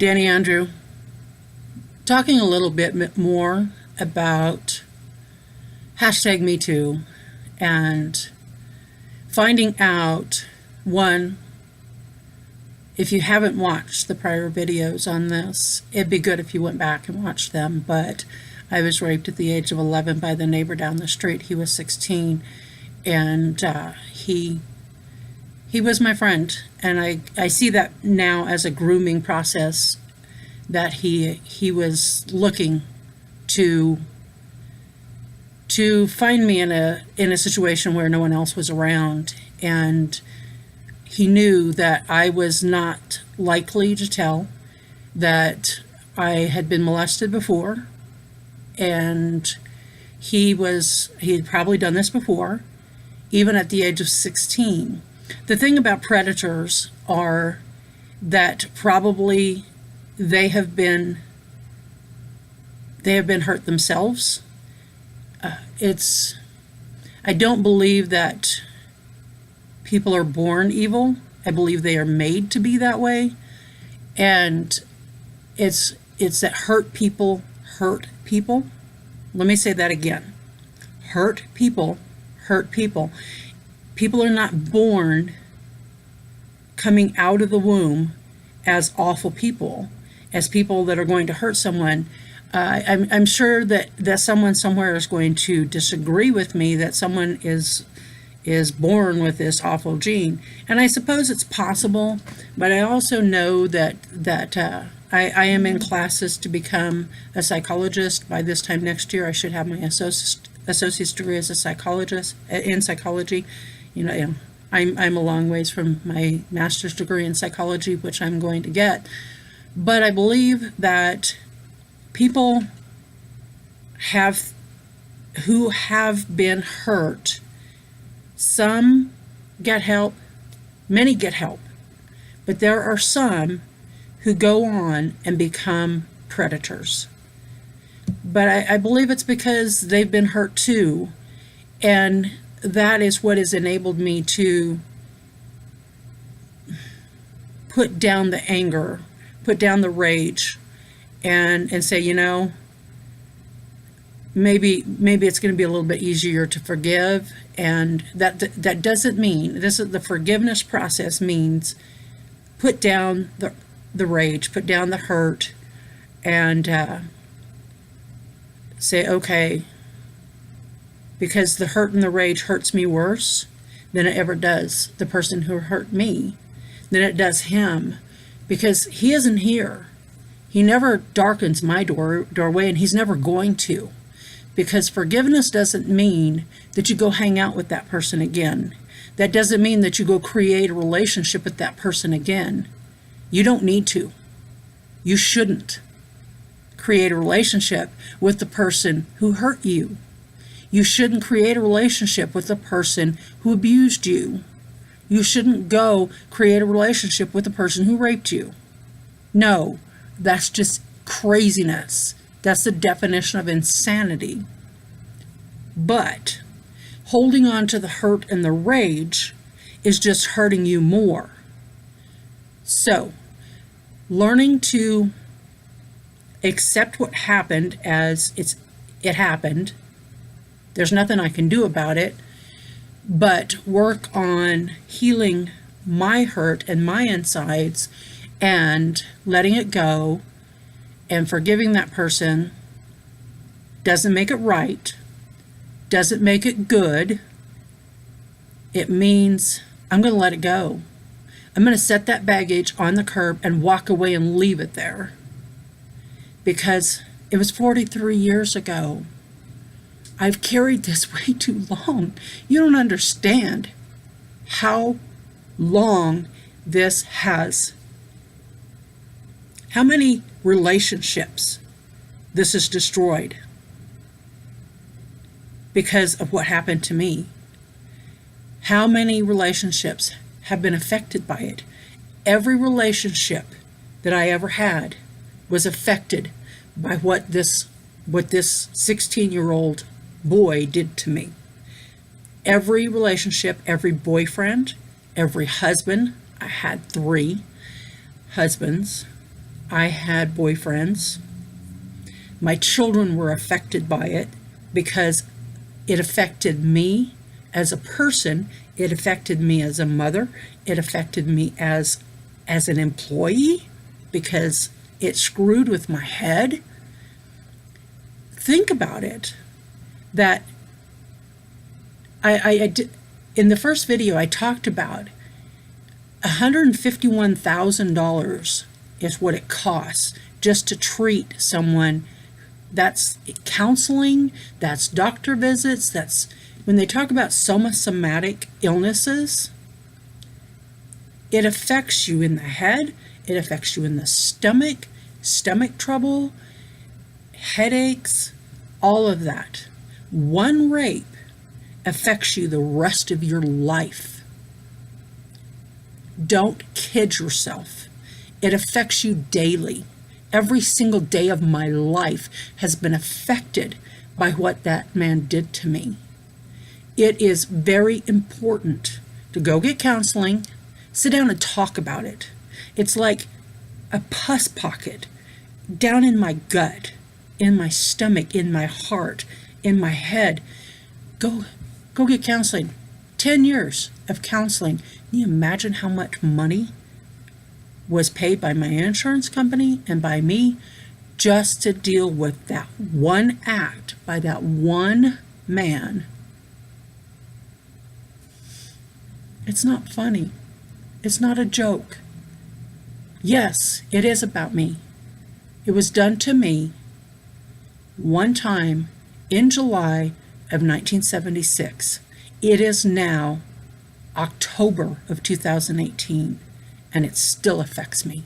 Danny Andrew, talking a little bit more about hashtag Me Too and finding out, one, if you haven't watched the prior videos on this, it'd be good if you went back and watched them, but I was raped at the age of 11 by the neighbor down the street. He was 16, and he was my friend, and I see that now as a grooming process, that he was looking to find me in a situation where no one else was around, and he knew that I was not likely to tell, that I had been molested before, and he had probably done this before, even at the age of 16. The thing about predators are that probably they have been hurt themselves. I don't believe that people are born evil. I believe they are made to be that way. And it's that hurt people hurt people. Let me say that again. Hurt people hurt people. People are not born coming out of the womb as awful people, as people that are going to hurt someone. I'm sure that someone somewhere is going to disagree with me that someone is born with this awful gene, and I suppose it's possible, but I also know that I am in classes to become a psychologist. By this time next year, I should have my associate's degree as a psychologist in psychology. I'm a long ways from my master's degree in psychology, which I'm going to get. But I believe that people who have been hurt, some get help, many get help, but there are some who go on and become predators. But I believe it's because they've been hurt too, and that is what has enabled me to put down the anger, put down the rage, and say, maybe it's going to be a little bit easier to forgive. And that doesn't mean, the forgiveness process means put down the rage, put down the hurt, and say, okay, because the hurt and the rage hurts me worse than it ever does the person who hurt me, than it does him, because he isn't here. He never darkens my doorway, and he's never going to, because forgiveness doesn't mean that you go hang out with that person again. That doesn't mean that you go create a relationship with that person again. You don't need to. You shouldn't create a relationship with the person who hurt you. You shouldn't create a relationship with the person who abused you. You shouldn't go create a relationship with the person who raped you. No, that's just craziness. That's the definition of insanity. But holding on to the hurt and the rage is just hurting you more. So, learning to accept what happened as it happened. There's nothing I can do about it, but work on healing my hurt and my insides and letting it go and forgiving that person doesn't make it right, doesn't make it good. It means I'm going to let it go. I'm going to set that baggage on the curb and walk away and leave it there, because it was 43 years ago. I've carried this way too long. You don't understand how long this has. How many relationships this has destroyed because of what happened to me. How many relationships have been affected by it? Every relationship that I ever had was affected by what this 16-year-old boy did to me. Every relationship, every boyfriend, every husband. I had 3 husbands. I had boyfriends. My children were affected by it because it affected me as a person. It affected me as a mother. It affected me as an employee because it screwed with my head. Think about it. That I did, in the first video I talked about $151,000 is what it costs just to treat someone. That's counseling, that's doctor visits, that's when they talk about somatic illnesses, it affects you in the head, it affects you in the stomach trouble, headaches, all of that. One rape affects you the rest of your life. Don't kid yourself. It affects you daily. Every single day of my life has been affected by what that man did to me. It is very important to go get counseling, sit down and talk about it. It's like a pus pocket down in my gut, in my stomach, in my heart, in my head. Go get counseling. 10 years of counseling. Can you imagine how much money was paid by my insurance company and by me just to deal with that one act by that one man? It's not funny. It's not a joke. Yes, it is about me. It was done to me one time in July of 1976. It is now October of 2018, and it still affects me.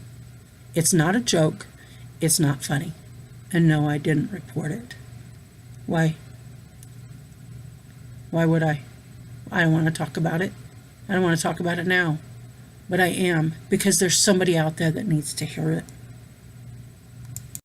It's not a joke. It's not funny. And no, I didn't report it. Why? Why would I? I don't want to talk about it. I don't want to talk about it now. But I am, because there's somebody out there that needs to hear it.